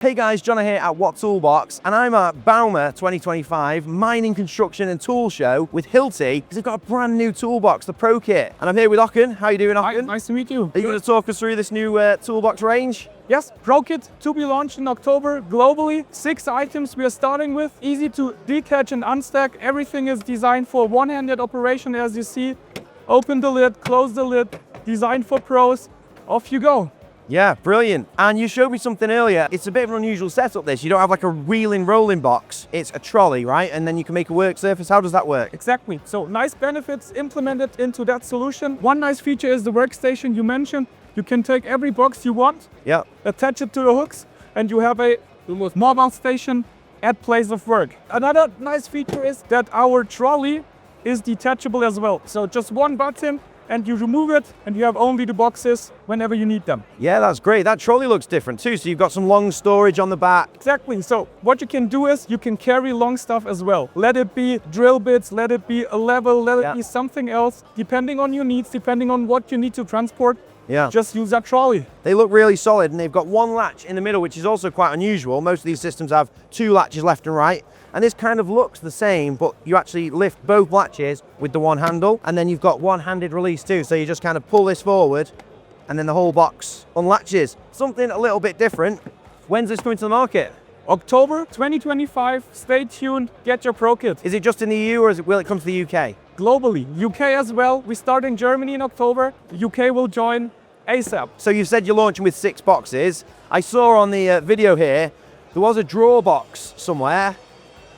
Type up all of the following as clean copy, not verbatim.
Hey guys, John here at HILTI Toolbox, and I'm at Bauma 2025 Mining, Construction and Tool Show with HILTI, because they've got a brand new toolbox, the Prokit. And I'm here with Ocken. How you doing, Ocken? Hi, nice to meet you. Are you going to talk us through this new toolbox range? Yes, Prokit to be launched in October globally. 6 items we are starting with. Easy to detach and unstack. Everything is designed for one-handed operation, as you see. Open the lid, close the lid, designed for pros. Off you go. Yeah, brilliant. And you showed me something earlier. It's a bit of an unusual setup, this. You don't have like a wheeling rolling box. It's a trolley, right? And then you can make a work surface. How does that work? Exactly. So nice benefits implemented into that solution. One nice feature is the workstation you mentioned. You can take every box you want, attach it to the hooks, and you have a mobile station at place of work. Another nice feature is that our trolley is detachable as well. So just one button, and you remove it, and you have only the boxes whenever you need them. Yeah, that's great. That trolley looks different too, so you've got some long storage on the back. Exactly. So what you can do is you can carry long stuff as well. Let it be drill bits, let it be a level, let it be something else, depending on your needs, depending on what you need to transport. Just use that trolley. They look really solid, and they've got one latch in the middle, which is also quite unusual. Most of these systems have 2 latches left and right, and this kind of looks the same, but you actually lift both latches with the one handle, and then you've got one-handed release too. So you just kind of pull this forward, and then the whole box unlatches. Something a little bit different. When's this coming to the market? October 2025. Stay tuned. Get your Prokit. Is it just in the EU, or will it come to the UK? Globally. UK as well. We start in Germany in October. UK will join ASAP. So you said you're launching with 6 boxes. I saw on the video here, there was a drawer box somewhere.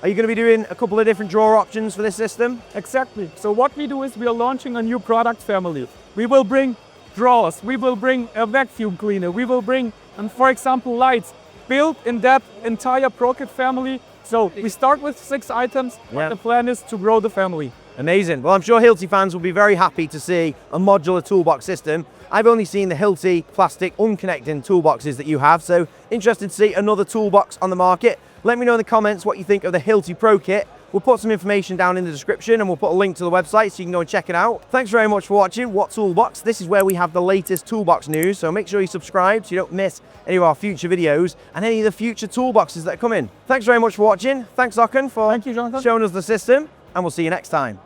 Are you going to be doing a couple of different drawer options for this system? Exactly. So what we do is we are launching a new product family. We will bring drawers. We will bring a vacuum cleaner. We will bring, for example, lights built in that entire Prokit family. So we start with 6 items. The plan is to grow the family. Amazing. Well, I'm sure HILTI fans will be very happy to see a modular toolbox system. I've only seen the HILTI plastic unconnecting toolboxes that you have, so interested to see another toolbox on the market. Let me know in the comments what you think of the HILTI Prokit. We'll put some information down in the description, and we'll put a link to the website so you can go and check it out. Thanks very much for watching HILTI Toolbox. This is where we have the latest toolbox news, so make sure you subscribe so you don't miss any of our future videos and any of the future toolboxes that are coming. Thanks very much for watching. Thanks, Ocken, for Thank you, Jonathan. showing us the system, and we'll see you next time.